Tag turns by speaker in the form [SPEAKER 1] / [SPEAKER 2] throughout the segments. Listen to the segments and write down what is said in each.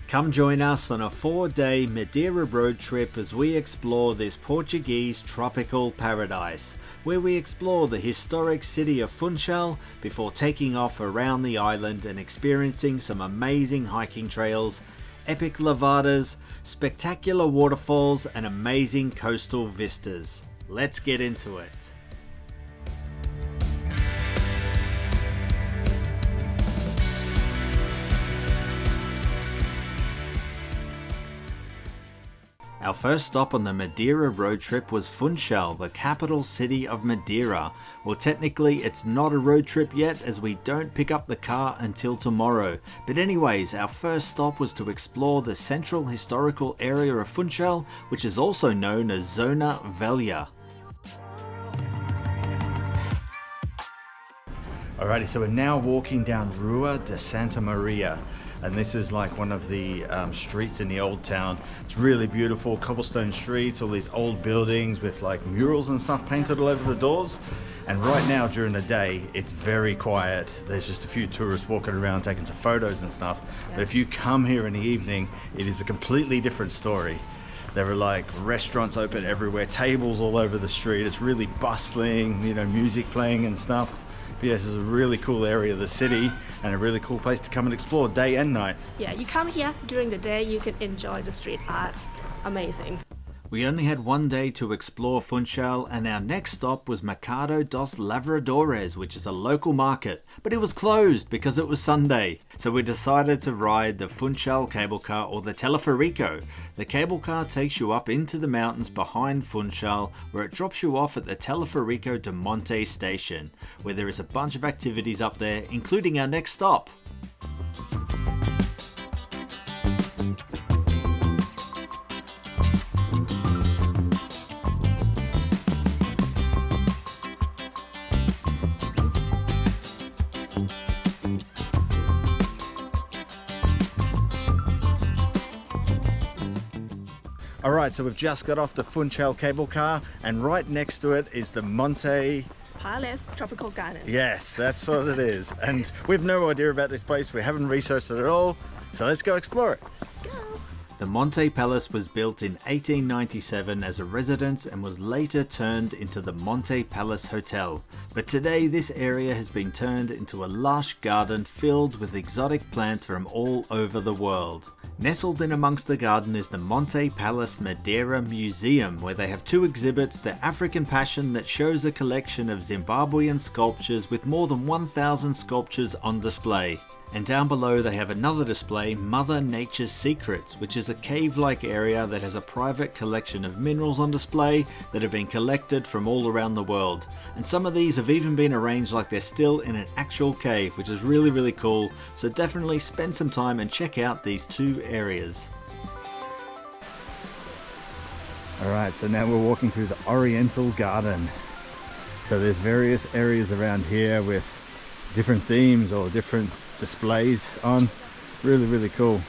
[SPEAKER 1] Come join us on a 4-day Madeira road trip as we explore this Portuguese tropical paradise, where we explore the historic city of Funchal before taking off around the island and experiencing some amazing hiking trails, epic lavadas, spectacular waterfalls and amazing coastal vistas. Let's get into it. Our first stop on the Madeira road trip was Funchal, the capital city of Madeira. Well, technically it's not a road trip yet as we don't pick up the car until tomorrow. But anyways, our first stop was to explore the central historical area of Funchal, which is also known as Zona Velha. Alrighty, so we're now walking down Rua de Santa Maria. And this is like one of the streets in the old town. It's really beautiful, cobblestone streets, all these old buildings with like murals and stuff painted all over the doors. And right now during the day, it's very quiet. There's just a few tourists walking around taking some photos and stuff. Yeah. But if you come here in the evening, it is a completely different story. There are like restaurants open everywhere, tables all over the street. It's really bustling, you know, music playing and stuff. But yes, it's a really cool area of the city and a really cool place to come and explore day and night.
[SPEAKER 2] Yeah, you come here during the day, you can enjoy the street art. Amazing.
[SPEAKER 1] We only had one day to explore Funchal, and our next stop was Mercado dos Lavradores, which is a local market, but it was closed because it was Sunday. So we decided to ride the Funchal cable car, or the Teleferico. The cable car takes you up into the mountains behind Funchal, where it drops you off at the Teleferico de Monte station, where there is a bunch of activities up there, including our next stop. Alright, so we've just got off the Funchal cable car, and right next to it is the Monte
[SPEAKER 2] Palace Tropical Garden.
[SPEAKER 1] Yes, that's what it is. And we have no idea about this place. We haven't researched it at all. So let's go explore it.
[SPEAKER 2] Let's go.
[SPEAKER 1] The Monte Palace was built in 1897 as a residence and was later turned into the Monte Palace Hotel. But today this area has been turned into a lush garden filled with exotic plants from all over the world. Nestled in amongst the garden is the Monte Palace Madeira Museum, where they have two exhibits: the African Passion, that shows a collection of Zimbabwean sculptures with more than 1,000 sculptures on display. And down below they have another display, Mother Nature's Secrets, which is a cave-like area that has a private collection of minerals on display that have been collected from all around the world. And some of these have even been arranged like they're still in an actual cave, which is really, really cool. So definitely spend some time and check out these two areas. Alright, so now we're walking through the Oriental Garden. So there's various areas around here with different themes or different displays on. Really, really cool.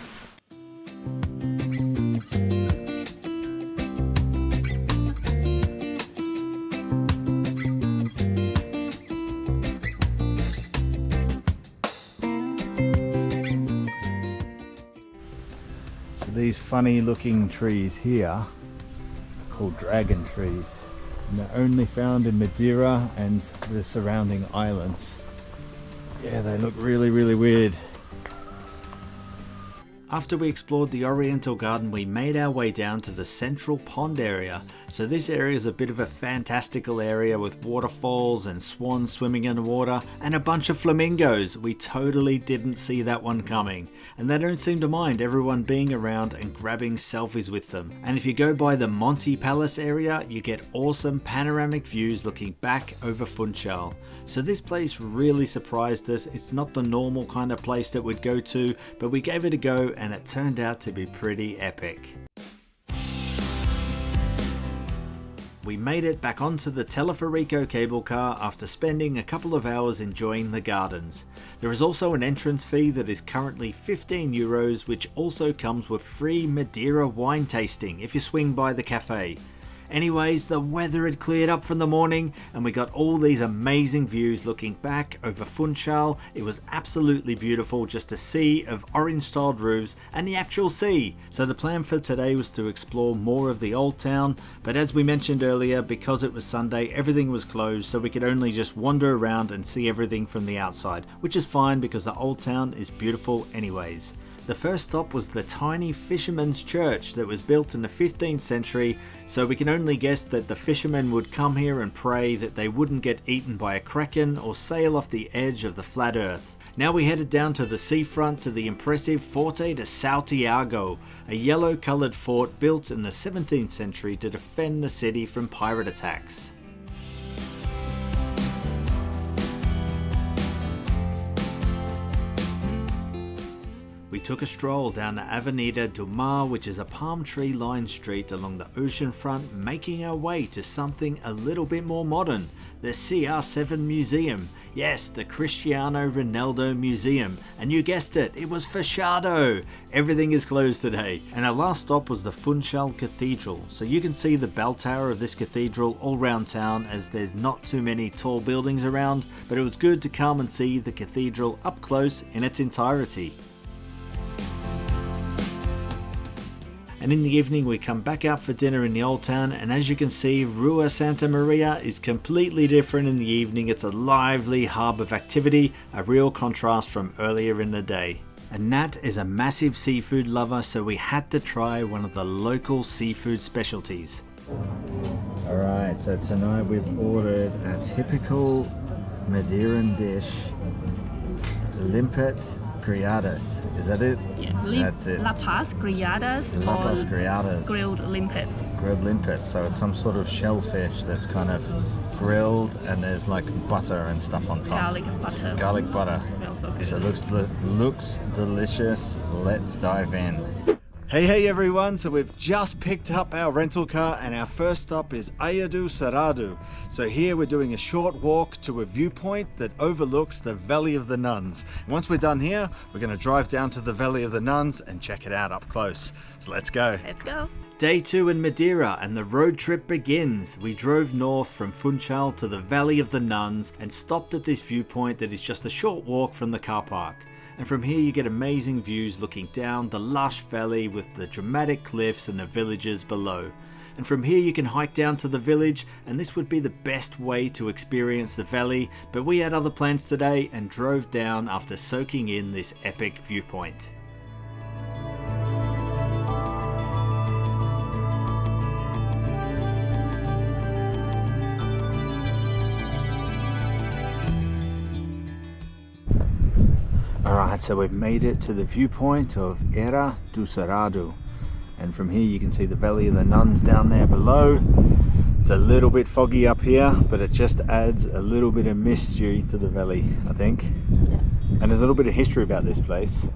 [SPEAKER 1] So these funny looking trees here are called dragon trees, and they're only found in Madeira and the surrounding islands. Yeah, they look really, really weird. After we explored the Oriental Garden, we made our way down to the central pond area. So this area is a bit of a fantastical area with waterfalls and swans swimming in the water and a bunch of flamingos. We totally didn't see that one coming. And they don't seem to mind everyone being around and grabbing selfies with them. And if you go by the Monte Palace area, you get awesome panoramic views looking back over Funchal. So this place really surprised us. It's not the normal kind of place that we'd go to, but we gave it a go and it turned out to be pretty epic. We made it back onto the Teleferico cable car after spending a couple of hours enjoying the gardens. There is also an entrance fee that is currently €15, which also comes with free Madeira wine tasting if you swing by the cafe. Anyways, the weather had cleared up from the morning and we got all these amazing views looking back over Funchal. It was absolutely beautiful, just a sea of orange tiled roofs and the actual sea. So the plan for today was to explore more of the old town, but as we mentioned earlier, because it was Sunday, everything was closed, so we could only just wander around and see everything from the outside, which is fine because the old town is beautiful anyways. The first stop was the tiny fisherman's church that was built in the 15th century, so we can only guess that the fishermen would come here and pray that they wouldn't get eaten by a kraken or sail off the edge of the flat earth. Now we headed down to the seafront to the impressive Forte de Santiago, a yellow coloured fort built in the 17th century to defend the city from pirate attacks. We took a stroll down the Avenida do Mar, which is a palm tree lined street along the ocean front, making our way to something a little bit more modern, the CR7 Museum. Yes, the Cristiano Ronaldo Museum. And you guessed it, it was Fachado. Everything is closed today. And our last stop was the Funchal Cathedral. So you can see the bell tower of this cathedral all around town, as there's not too many tall buildings around, but it was good to come and see the cathedral up close in its entirety. And in the evening we come back out for dinner in the old town, and as you can see, Rua Santa Maria is completely different in the evening. It's a lively hub of activity, a real contrast from earlier in the day. And Nat is a massive seafood lover, so we had to try one of the local seafood specialties. Alright, so tonight we've ordered a typical Madeiran dish, limpet griadas. Is that it?
[SPEAKER 2] Yeah,
[SPEAKER 1] that's it.
[SPEAKER 2] Lapas griadas,
[SPEAKER 1] Lapas
[SPEAKER 2] or
[SPEAKER 1] griadas.
[SPEAKER 2] grilled limpets.
[SPEAKER 1] Grilled limpets. So it's some sort of shellfish that's kind of grilled, and there's like butter and stuff on top.
[SPEAKER 2] Garlic and butter.
[SPEAKER 1] Garlic butter.
[SPEAKER 2] Smells so good.
[SPEAKER 1] So it looks delicious. Let's dive in. Hey everyone, so we've just picked up our rental car and our first stop is Air do Sarrado. So here we're doing a short walk to a viewpoint that overlooks the Valley of the Nuns. Once we're done here, we're going to drive down to the Valley of the Nuns and check it out up close. So let's go.
[SPEAKER 2] Let's go.
[SPEAKER 1] Day 2 in Madeira and the road trip begins. We drove north from Funchal to the Valley of the Nuns and stopped at this viewpoint that is just a short walk from the car park. And from here you get amazing views looking down the lush valley with the dramatic cliffs and the villages below. And from here you can hike down to the village, and this would be the best way to experience the valley, but we had other plans today and drove down after soaking in this epic viewpoint. Alright, so we've made it to the viewpoint of Era do Sarrado, and from here you can see the Valley of the Nuns down there below. It's a little bit foggy up here, but it just adds a little bit of mystery to the valley, I think.
[SPEAKER 2] Yeah.
[SPEAKER 1] And there's a little bit of history about this place,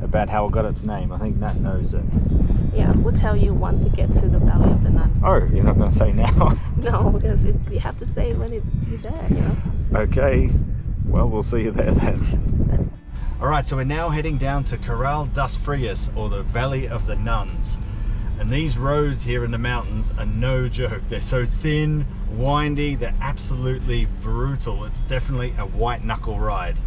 [SPEAKER 1] about how it got its name. I think Nat knows it.
[SPEAKER 2] Yeah, we'll tell you once we get to the Valley of the Nun.
[SPEAKER 1] Oh, you're not going to say now?
[SPEAKER 2] No, because we have to say it when you're there, you know.
[SPEAKER 1] Okay, well, we'll see you there then. Alright, so we're now heading down to Corral das Frias, or the Valley of the Nuns. And these roads here in the mountains are no joke. They're so thin, windy, they're absolutely brutal. It's definitely a white knuckle ride.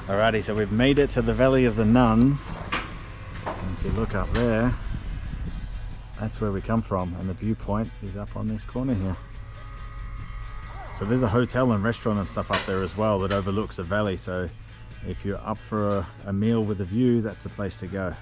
[SPEAKER 1] Alrighty, so we've made it to the Valley of the Nuns. And if you look up there, that's where we come from, and the viewpoint is up on this corner here. So there's a hotel and restaurant and stuff up there as well that overlooks the valley, so if you're up for a meal with a view, that's the place to go.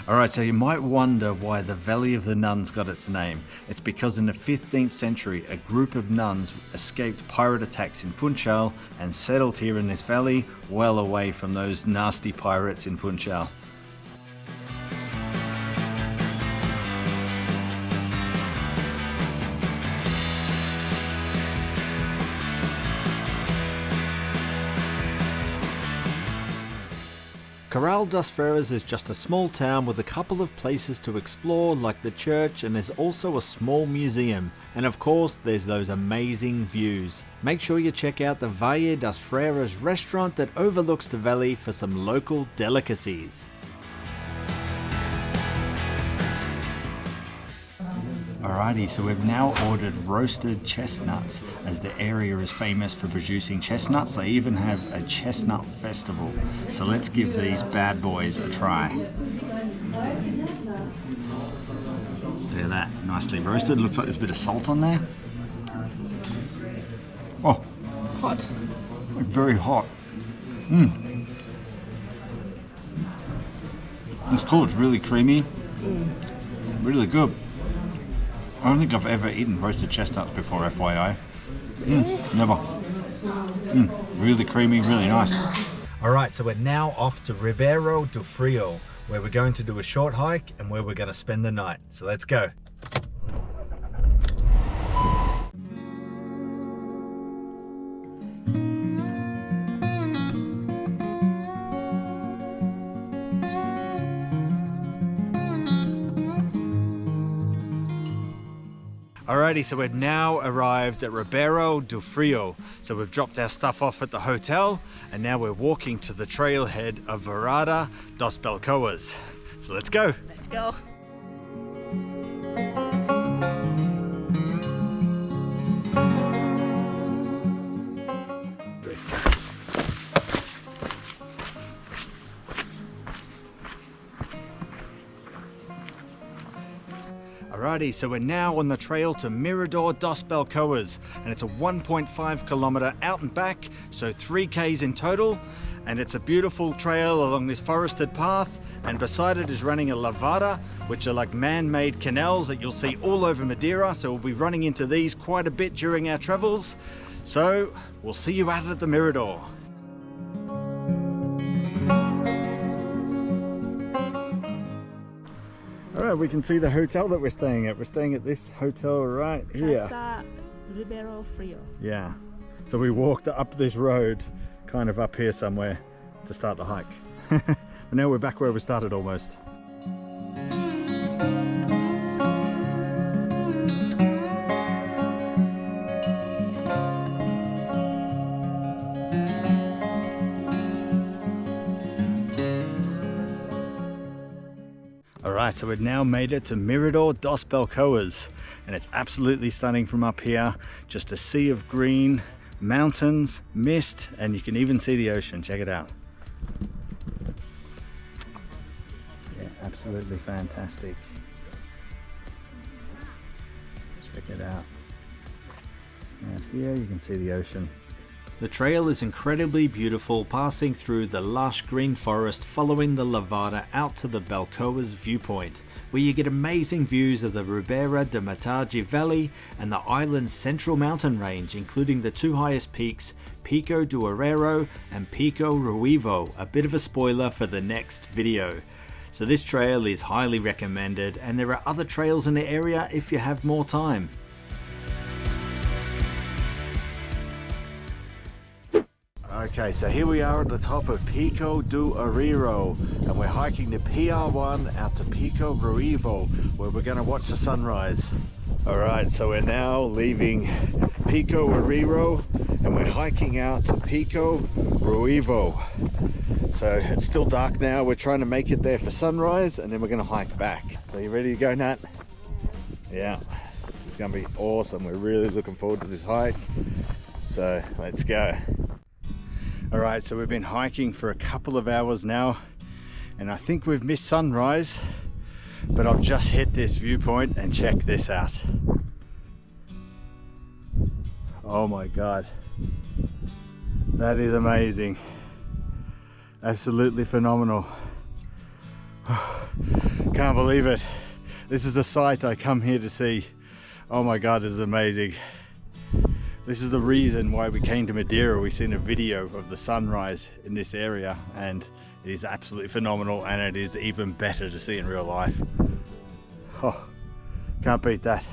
[SPEAKER 1] Alright, so you might wonder why the Valley of the Nuns got its name. It's because in the 15th century, a group of nuns escaped pirate attacks in Funchal and settled here in this valley, well away from those nasty pirates in Funchal. Corral das Freiras is just a small town with a couple of places to explore, like the church, and there's also a small museum. And of course, there's those amazing views. Make sure you check out the Valle das Freiras restaurant that overlooks the valley for some local delicacies. Alrighty, so we've now ordered roasted chestnuts, as the area is famous for producing chestnuts. They even have a chestnut festival. So let's give these bad boys a try. Look at that, nicely roasted. Looks like there's a bit of salt on there. Oh,
[SPEAKER 2] Hot.
[SPEAKER 1] very hot. It's cool, it's really creamy. Really good. I don't think I've ever eaten roasted chestnuts before, FYI. Never. Really creamy, really nice. Alright, so we're now off to Ribeiro do Frio, where we're going to do a short hike and where we're going to spend the night. So let's go. Alrighty, so we've now arrived at Ribeiro do Frio. So we've dropped our stuff off at the hotel and now we're walking to the trailhead of Varada dos Belcoas. So let's go.
[SPEAKER 2] Let's go.
[SPEAKER 1] Alrighty, so we're now on the trail to Mirador dos Belcoas, and it's a 1.5 kilometer out and back, so 3 Ks in total, and it's a beautiful trail along this forested path, and beside it is running a lavada, which are like man-made canals that you'll see all over Madeira, so we'll be running into these quite a bit during our travels. So we'll see you out at the Mirador. Alright, we can see the hotel that we're staying at. We're staying at this hotel right here.
[SPEAKER 2] Casa Ribeiro Frio.
[SPEAKER 1] Yeah. So we walked up this road, kind of up here somewhere, to start the hike. But now we're back where we started almost. Alright, so we've now made it to Mirador dos Belcoas, and it's absolutely stunning from up here. Just a sea of green, mountains, mist, and you can even see the ocean. Check it out. Yeah, absolutely fantastic. Check it out. Out here you can see the ocean. The trail is incredibly beautiful, passing through the lush green forest, following the lavada out to the Belcoas viewpoint, where you get amazing views of the Ribeira de Mataji Valley and the island's central mountain range, including the 2 highest peaks, Pico do Arreiro and Pico Ruivo, a bit of a spoiler for the next video. So this trail is highly recommended, and there are other trails in the area if you have more time. Okay, so here we are at the top of Pico do Arreiro, and we're hiking the PR1 out to Pico Ruivo, where we're going to watch the sunrise. Alright, so we're now leaving Pico Arreiro and we're hiking out to Pico Ruivo. So it's still dark now, we're trying to make it there for sunrise and then we're going to hike back. So you ready to go, Nat? Yeah, this is going to be awesome. We're really looking forward to this hike. So let's go. Alright, so we've been hiking for a couple of hours now and I think we've missed sunrise, but I've just hit this viewpoint and check this out. Oh my god, that is amazing. Absolutely phenomenal. Can't believe it. This is the sight I come here to see. Oh my God, this is amazing. This is the reason why we came to Madeira. We've seen a video of the sunrise in this area and it is absolutely phenomenal, and it is even better to see in real life. Oh, can't beat that.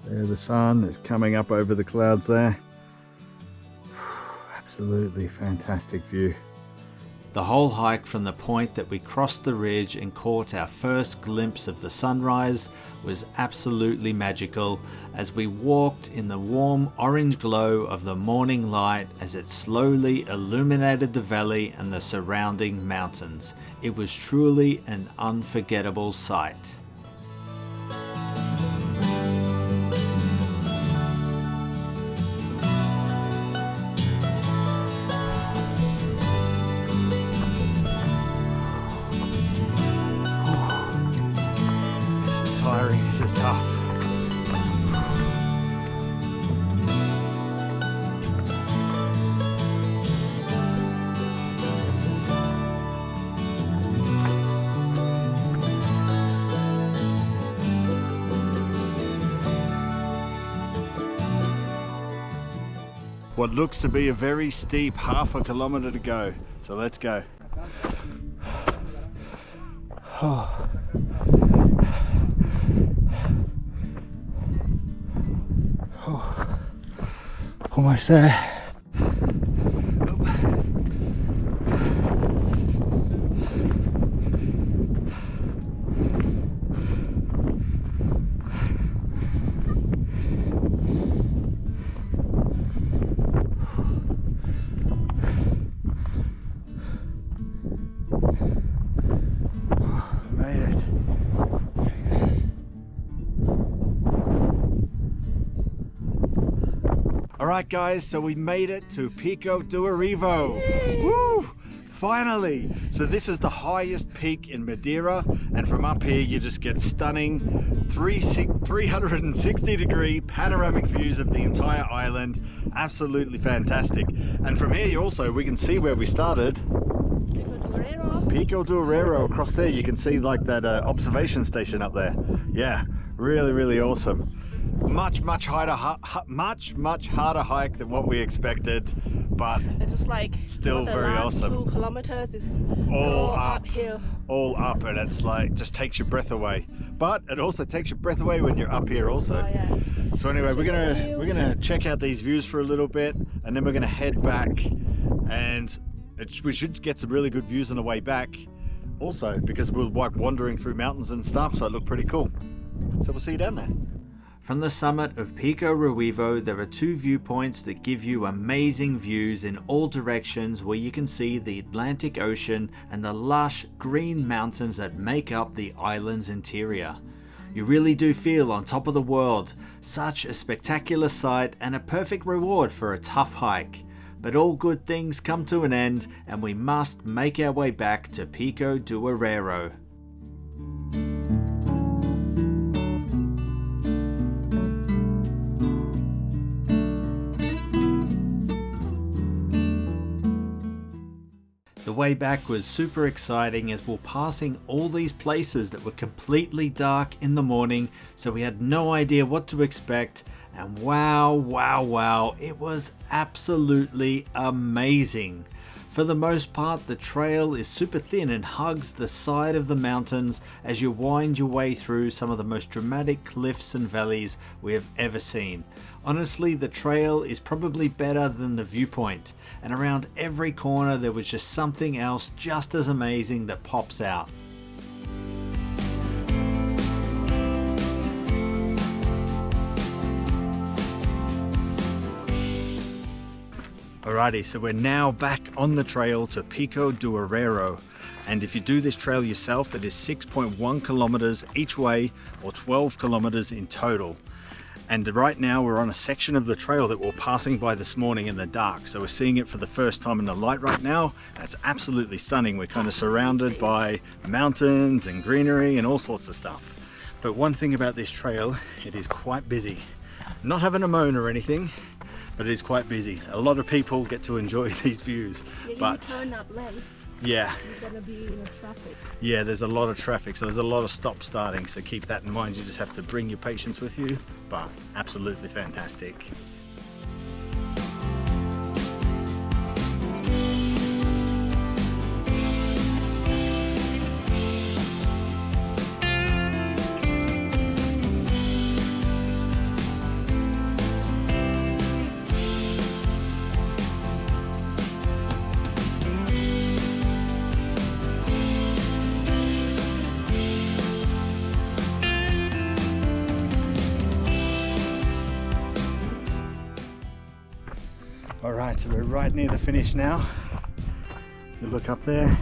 [SPEAKER 1] There, the sun is coming up over the clouds there. Absolutely fantastic view. The whole hike from the point that we crossed the ridge and caught our first glimpse of the sunrise was absolutely magical as we walked in the warm orange glow of the morning light as it slowly illuminated the valley and the surrounding mountains. It was truly an unforgettable sight. Tiring, this is tough. What looks to be a very steep half a kilometer to go, so let's go. Oh. Oh, almost there. Made it. Alright guys, so we made it to Pico do Arrivo. Woo! Finally! So this is the highest peak in Madeira, and from up here you just get stunning 360 degree panoramic views of the entire island. Absolutely fantastic. And from here we can see where we started. Pico do Arrivo, across there you can see like that observation station up there. Yeah, really awesome. Much harder hike than what we expected, but
[SPEAKER 2] It's just like
[SPEAKER 1] still
[SPEAKER 2] the
[SPEAKER 1] very
[SPEAKER 2] last
[SPEAKER 1] awesome.
[SPEAKER 2] 2 kilometers is
[SPEAKER 1] all
[SPEAKER 2] uphill.
[SPEAKER 1] all up, and it's like just takes your breath away. But it also takes your breath away when you're up here also.
[SPEAKER 2] Oh, yeah.
[SPEAKER 1] So anyway, we're gonna check out these views for a little bit, and then we're gonna head back, and we should get some really good views on the way back also, because we're like wandering through mountains and stuff, so it looked pretty cool. So we'll see you down there. From the summit of Pico Arrivo, there are 2 viewpoints that give you amazing views in all directions, where you can see the Atlantic Ocean and the lush green mountains that make up the island's interior. You really do feel on top of the world. Such a spectacular sight and a perfect reward for a tough hike. But all good things come to an end, and we must make our way back to Pico do Arrivo. The way back was super exciting as we're passing all these places that were completely dark in the morning, so we had no idea what to expect, and wow, it was absolutely amazing. For the most part, the trail is super thin and hugs the side of the mountains as you wind your way through some of the most dramatic cliffs and valleys we have ever seen. Honestly, the trail is probably better than the viewpoint, and around every corner there was just something else just as amazing that pops out. Alrighty, so we're now back on the trail to Pico do Arrivo, and if you do this trail yourself, it is 6.1 kilometers each way, or 12 kilometers in total. And right now we're on a section of the trail that we're passing by this morning in the dark. So we're seeing it for the first time in the light right now. And it's absolutely stunning. We're kind of surrounded by mountains and greenery and all sorts of stuff. But one thing about this trail, it is quite busy. Not having a moan or anything, but it is quite busy. A lot of people get to enjoy these views. But
[SPEAKER 2] turn up left,
[SPEAKER 1] yeah,
[SPEAKER 2] you're gonna be in traffic.
[SPEAKER 1] yeah, there's a lot of traffic, so there's a lot of stop starting, so keep that in mind. You just have to bring your patience with you, but absolutely fantastic. All right, so we're right near the finish now. If you look up there,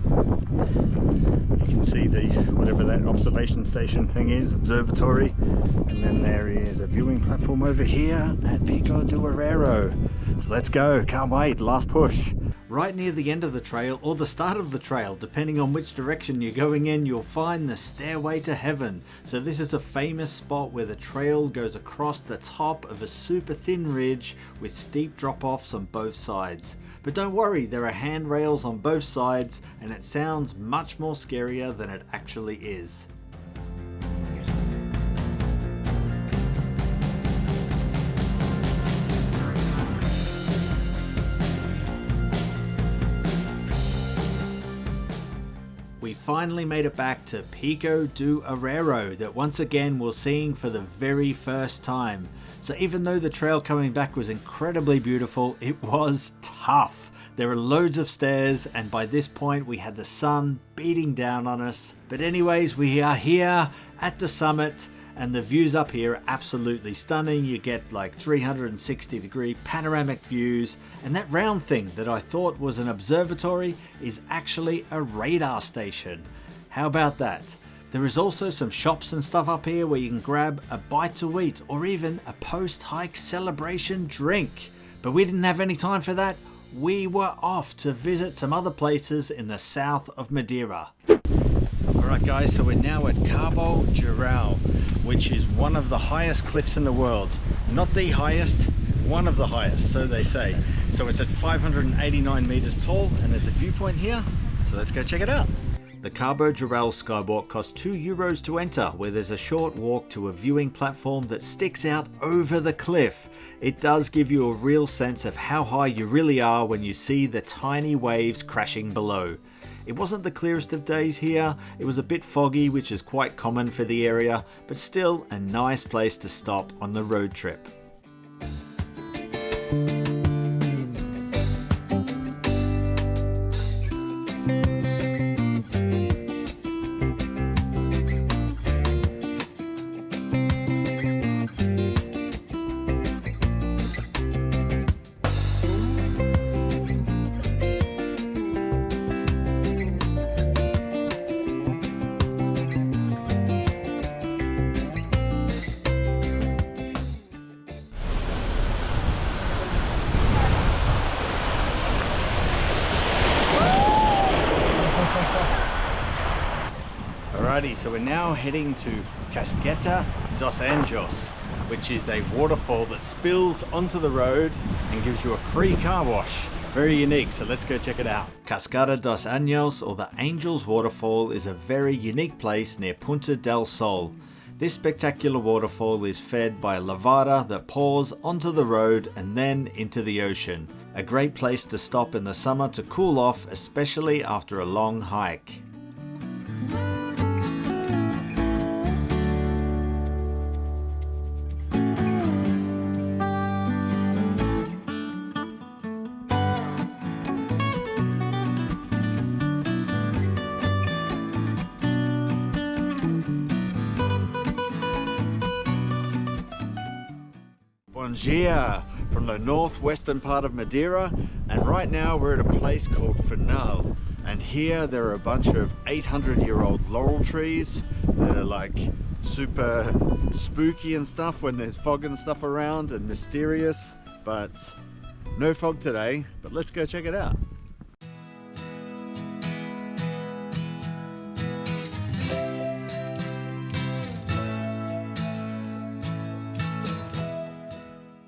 [SPEAKER 1] you can see the whatever that observation station thing is, observatory, and then there is a viewing platform over here at Pico do Arrero. So let's go, can't wait, last push. Right near the end of the trail, or the start of the trail, depending on which direction you're going in, you'll find the Stairway to Heaven. So this is a famous spot where the trail goes across the top of a super thin ridge with steep drop-offs on both sides. But don't worry, there are handrails on both sides, and it sounds much more scarier than it actually is. We finally made it back to Pico do Arrero that once again we're seeing for the very first time. So even though the trail coming back was incredibly beautiful, it was tough. There were loads of stairs, and by this point we had the sun beating down on us. But anyways, we are here at the summit, and the views up here are absolutely stunning. You get like 360-degree panoramic views, and that round thing that I thought was an observatory is actually a radar station. How about that? There is also some shops and stuff up here where you can grab a bite to eat or even a post-hike celebration drink. But we didn't have any time for that. We were off to visit some other places in the south of Madeira. Alright guys, so we're now at Cabo Geral, which is one of the highest cliffs in the world. Not the highest, one of the highest, so they say. So it's at 589 meters tall, and there's a viewpoint here, so let's go check it out. The Cabo Geral skywalk costs €2 to enter, where there's a short walk to a viewing platform that sticks out over the cliff. It does give you a real sense of how high you really are when you see the tiny waves crashing below. It wasn't the clearest of days here, it was a bit foggy, which is quite common for the area, but still a nice place to stop on the road trip. Alrighty, so we're now heading to Cascata dos Anjos, which is a waterfall that spills onto the road and gives you a free car wash. Very unique, so let's go check it out. Cascata dos Anjos, or the Angels Waterfall, is a very unique place near Punta del Sol. This spectacular waterfall is fed by a lavada that pours onto the road and then into the ocean. A great place to stop in the summer to cool off, especially after a long hike. Bom dia from the northwestern part of Madeira, and right now we're at a place called Fernal. And here there are a bunch of 800-year-old laurel trees that are like super spooky and stuff when there's fog and stuff around, and mysterious, but no fog today. But let's go check it out.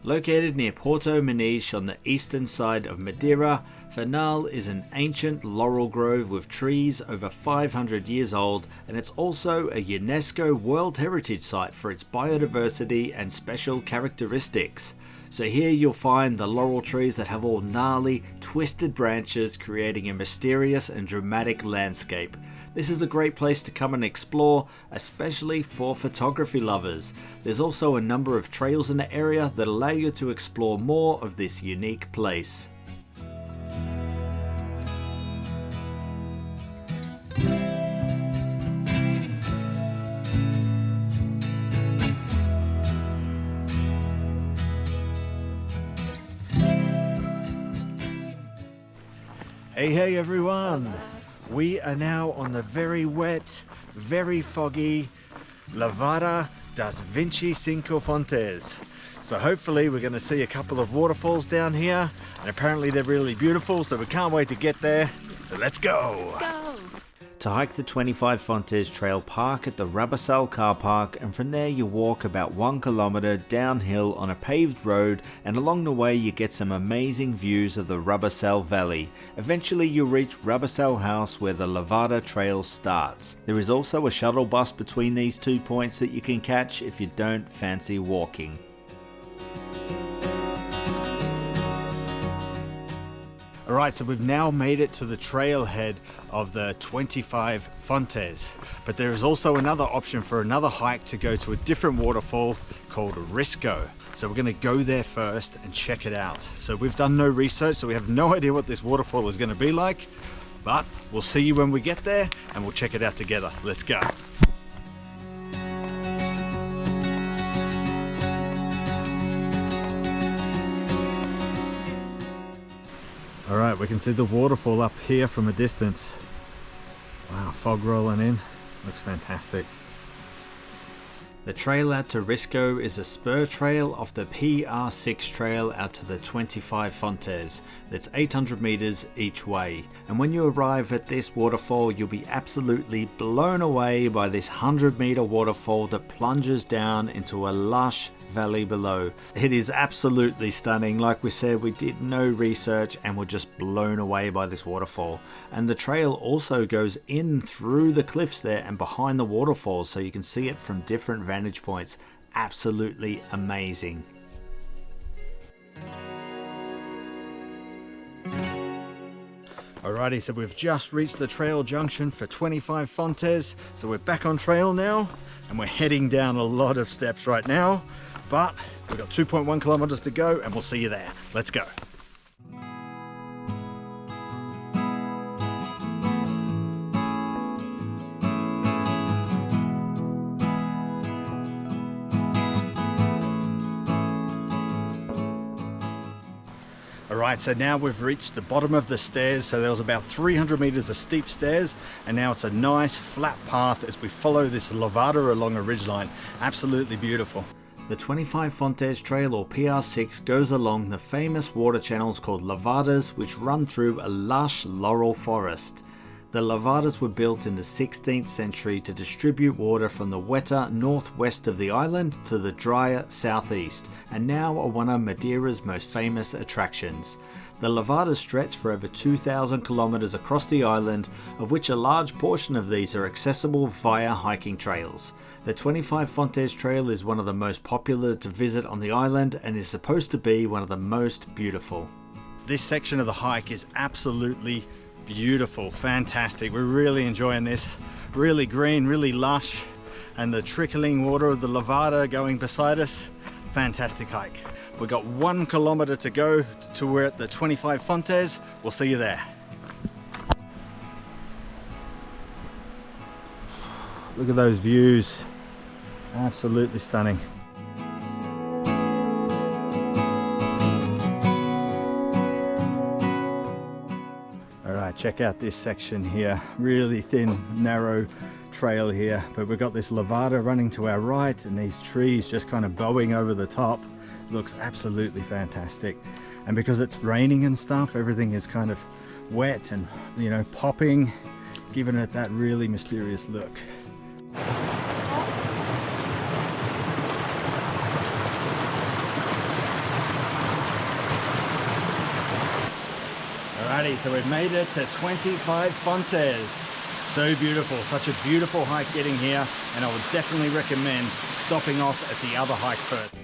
[SPEAKER 1] Located near Porto Muniz on the eastern side of Madeira, Fernal is an ancient laurel grove with trees over 500 years old, and it's also a UNESCO World Heritage Site for its biodiversity and special characteristics. So here you'll find the laurel trees that have all gnarly, twisted branches, creating a mysterious and dramatic landscape. This is a great place to come and explore, especially for photography lovers. There's also a number of trails in the area that allow you to explore more of this unique place. Hey everyone! We are now on the very wet, very foggy Lavada das 25 Fontes. So hopefully we're going to see a couple of waterfalls down here, and apparently they're really beautiful, so we can't wait to get there. So let's go!
[SPEAKER 2] Let's go!
[SPEAKER 1] To hike the 25 Fontes trail, park at the Rabasal car park, and from there you walk about 1 kilometer downhill on a paved road, and along the way you get some amazing views of the Rabasal Valley. Eventually you'll reach Rabasal House, where the Lavada trail starts. There is also a shuttle bus between these 2 points that you can catch if you don't fancy walking. Alright, so we've now made it to the trailhead of the 25 Fontes, but there is also another option for another hike to go to a different waterfall called Risco. So we're going to go there first and check it out. So we've done no research, so we have no idea what this waterfall is going to be like, but we'll see you when we get there and we'll check it out together. Let's go. Alright, we can see the waterfall up here from a distance. Wow, fog rolling in. Looks fantastic. The trail out to Risco is a spur trail off the PR6 trail out to the 25 Fontes. That's 800 meters each way. And when you arrive at this waterfall, you'll be absolutely blown away by this 100-meter waterfall that plunges down into a lush valley below. It is absolutely stunning. Like we said, we did no research and were just blown away by this waterfall. And the trail also goes in through the cliffs there and behind the waterfalls, so you can see it from different vantage points. Absolutely amazing. Alrighty, so we've just reached the trail junction for 25 Fontes, so we're back on trail now, and we're heading down a lot of steps right now, but we've got 2.1 kilometers to go, and we'll see you there. Let's go. Alright, so now we've reached the bottom of the stairs. So there was about 300 meters of steep stairs, and now it's a nice flat path as we follow this Lavada along a ridgeline. Absolutely beautiful. The 25 Fontes Trail, or PR6, goes along the famous water channels called Lavadas, which run through a lush laurel forest. The Lavadas were built in the 16th century to distribute water from the wetter northwest of the island to the drier southeast, and now are one of Madeira's most famous attractions. The Lavadas stretch for over 2,000 kilometers across the island, of which a large portion of these are accessible via hiking trails. The 25 Fontes Trail is one of the most popular to visit on the island and is supposed to be one of the most beautiful. This section of the hike is absolutely beautiful, fantastic. We're really enjoying this. Really green, really lush, and the trickling water of the Lavada going beside us. Fantastic hike. We've got 1 kilometer to go to we're at the 25 Fontes. We'll see you there. Look at those views. Absolutely stunning. Alright, check out this section here. Really thin, narrow trail here, but we've got this levada running to our right and these trees just kind of bowing over the top. Looks absolutely fantastic. And because it's raining and stuff, everything is kind of wet and, you know, popping, giving it that really mysterious look. Alrighty, so we've made it to 25 Fontes. So beautiful, such a beautiful hike getting here, and I would definitely recommend stopping off at the other hike first.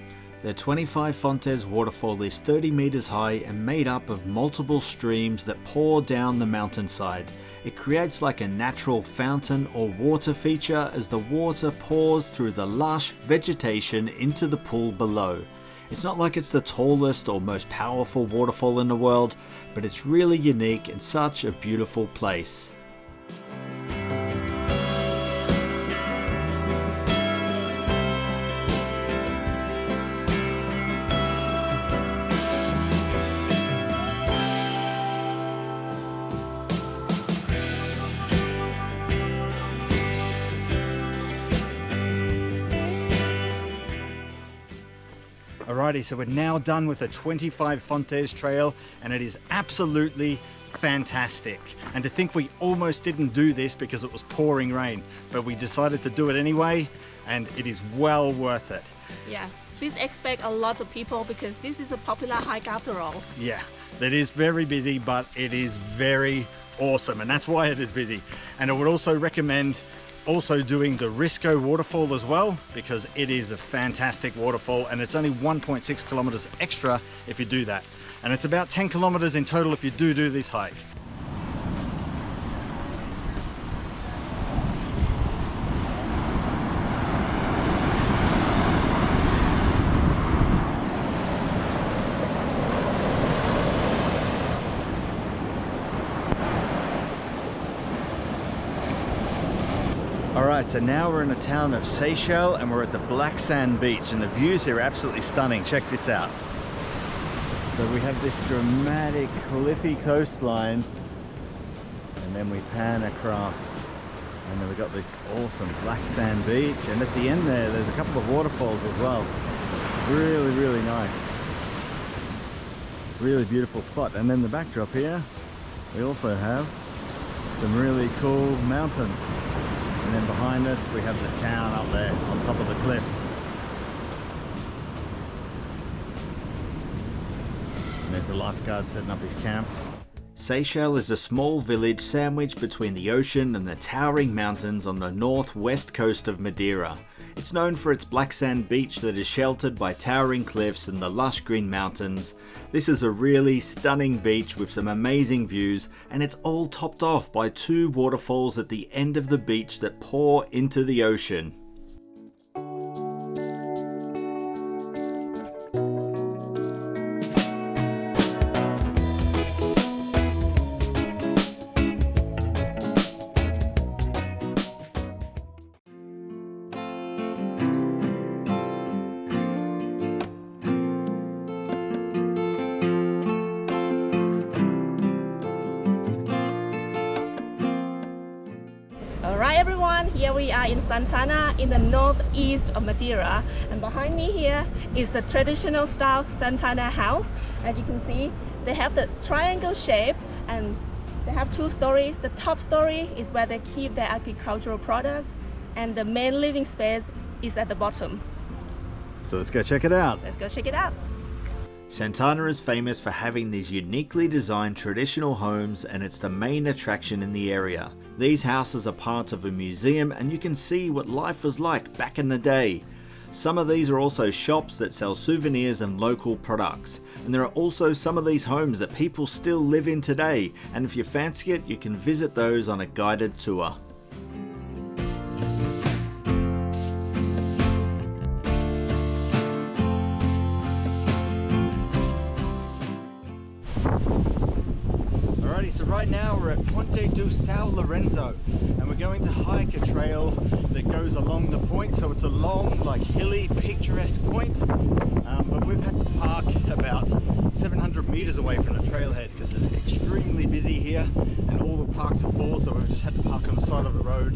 [SPEAKER 1] The 25 Fontes waterfall is 30 meters high and made up of multiple streams that pour down the mountainside. It creates like a natural fountain or water feature as the water pours through the lush vegetation into the pool below. It's not like it's the tallest or most powerful waterfall in the world, but it's really unique and such a beautiful place. Alrighty, so we're now done with the 25 Fontes trail and it is absolutely fantastic. And to think we almost didn't do this because it was pouring rain, but we decided to do it anyway and it is well worth it.
[SPEAKER 2] Yeah, please expect a lot of people because this is a popular hike after all.
[SPEAKER 1] Yeah, it is very busy, but it is very awesome and that's why it is busy. And I would also recommend also doing the Risco waterfall as well because it is a fantastic waterfall and it's only 1.6 kilometers extra if you do that, and it's about 10 kilometers in total if you do this hike. Alright, so now we're in the town of Seychelles and we're at the Black Sand Beach and the views here are absolutely stunning. Check this out. So we have this dramatic cliffy coastline and then we pan across and then we've got this awesome Black Sand Beach, and at the end there's a couple of waterfalls as well. Really, really nice. Really beautiful spot. And then the backdrop here, we also have some really cool mountains. And then behind us we have the town up there on top of the cliffs. And there's the lifeguard setting up his camp. Seychelles is a small village sandwiched between the ocean and the towering mountains on the northwest coast of Madeira. It's known for its black sand beach that is sheltered by towering cliffs and the lush green mountains. This is a really stunning beach with some amazing views, and it's all topped off by two waterfalls at the end of the beach that pour into the ocean.
[SPEAKER 2] Alright everyone, here we are in Santana in the northeast of Madeira, and behind me here is the traditional style Santana house. As you can see, they have the triangle shape and they have two stories. The top story is where they keep their agricultural products and the main living space is at the bottom.
[SPEAKER 1] So let's go check it out.
[SPEAKER 2] Let's go check it out.
[SPEAKER 1] Santana is famous for having these uniquely designed traditional homes, and it's the main attraction in the area. These houses are part of a museum and you can see what life was like back in the day. Some of these are also shops that sell souvenirs and local products. And there are also some of these homes that people still live in today, and if you fancy it, you can visit those on a guided tour. So right now we're at Ponte do São Lourenço and we're going to hike a trail that goes along the point. So it's a long, like hilly, picturesque point, but we've had to park about 700 meters away from the trailhead because it's extremely extremely busy here and all the parks are full, so we've just had to park on the side of the road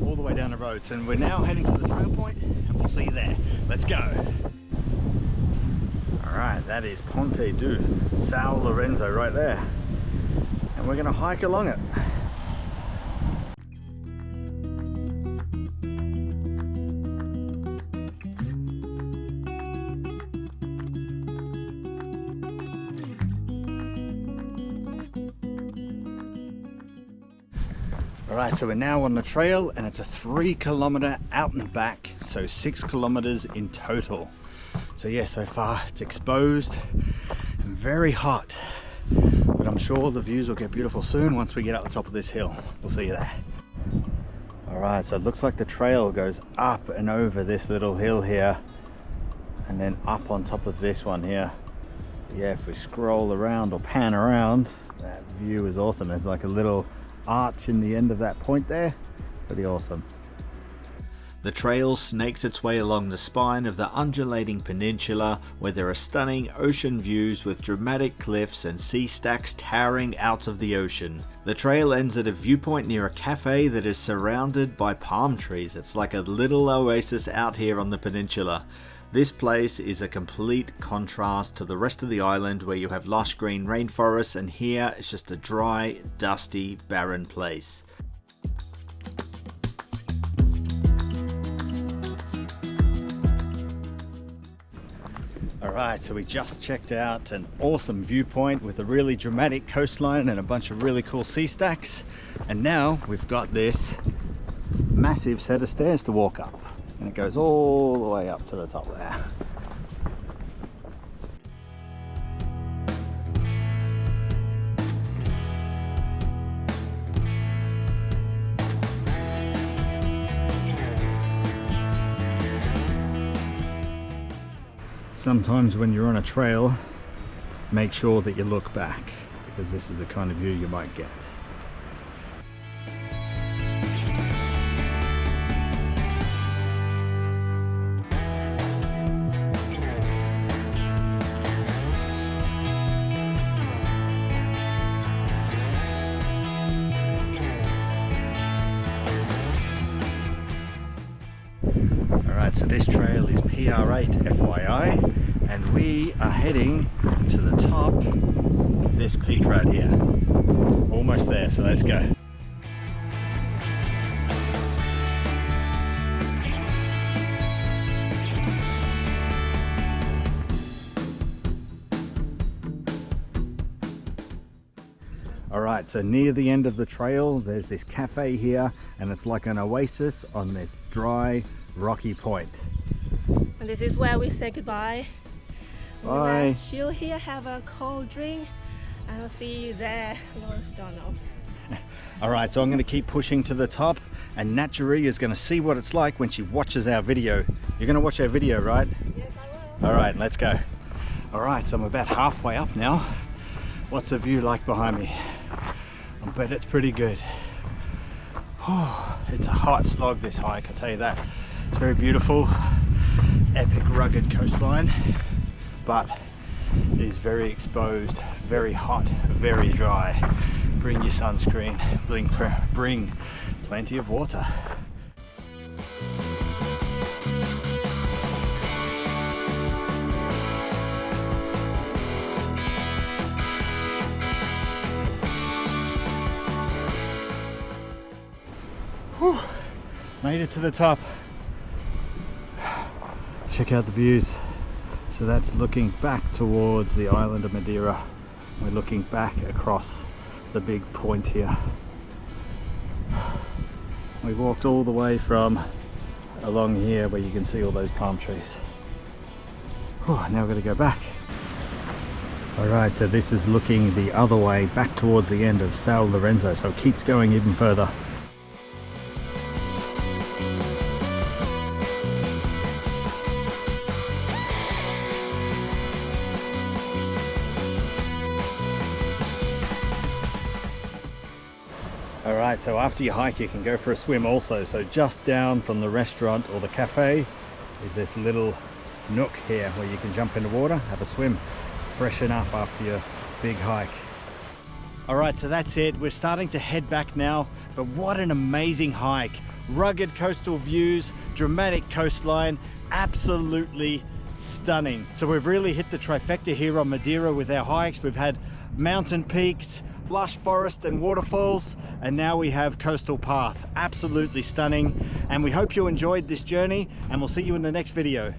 [SPEAKER 1] all the way down the roads, and we're now heading to the trail point and we'll see you there. Let's go. Alright, that is Ponte do São Lourenço right there, and we're going to hike along it. Alright, so we're now on the trail and it's a 3-kilometer out and back, so 6 kilometers in total. So yeah, so far it's exposed and very hot, but I'm sure the views will get beautiful soon once we get up the top of this hill. We'll see you there. Alright, so it looks like the trail goes up and over this little hill here and then up on top of this one here. Yeah, if we scroll around or pan around, that view is awesome. There's like a little arch in the end of that point there. Pretty awesome. The trail snakes its way along the spine of the undulating peninsula, where there are stunning ocean views with dramatic cliffs and sea stacks towering out of the ocean. The trail ends at a viewpoint near a cafe that is surrounded by palm trees. It's like a little oasis out here on the peninsula. This place is a complete contrast to the rest of the island, where you have lush green rainforests, and here it's just a dry, dusty, barren place. Alright, so we just checked out an awesome viewpoint with a really dramatic coastline and a bunch of really cool sea stacks, and now we've got this massive set of stairs to walk up. And it goes all the way up to the top there. Sometimes when you're on a trail, make sure that you look back, because this is the kind of view you might get. Alright, so this trail is PR8 FYI, and we are heading to the top of this peak right here. Almost there, so let's go. Alright, so near the end of the trail there's this cafe here, and it's like an oasis on this dry, rocky point.
[SPEAKER 2] And this is where we say goodbye.
[SPEAKER 1] Bye.
[SPEAKER 2] Chill here, have a cold drink, and I'll see you there, Lord Donald.
[SPEAKER 1] Alright, so I'm going to keep pushing to the top, and Natchery is going to see what it's like when she watches our video. You're going to watch our video, right?
[SPEAKER 2] Yes, I will.
[SPEAKER 1] Alright, let's go. Alright, so I'm about halfway up now. What's the view like behind me? I bet it's pretty good. Oh, it's a hot slog, this hike, I tell you that. It's very beautiful, epic rugged coastline, but it is very exposed, very hot, very dry. Bring your sunscreen, bring plenty of water. Whew. Made it to the top. Check out the views. So that's looking back towards the island of Madeira. We're looking back across the big point here. We walked all the way from along here where you can see all those palm trees. Whew, now we're going to go back. Alright, so this is looking the other way back towards the end of São Lourenço, so it keeps going even further. Alright, so after you hike you can go for a swim also. So just down from the restaurant or the cafe is this little nook here where you can jump in the water, have a swim, freshen up after your big hike. All right, so that's it. We're starting to head back now, but what an amazing hike. Rugged coastal views, dramatic coastline, absolutely stunning. So we've really hit the trifecta here on Madeira with our hikes. We've had mountain peaks, lush forest and waterfalls, and now we have coastal path. Absolutely stunning. And we hope you enjoyed this journey, and we'll see you in the next video.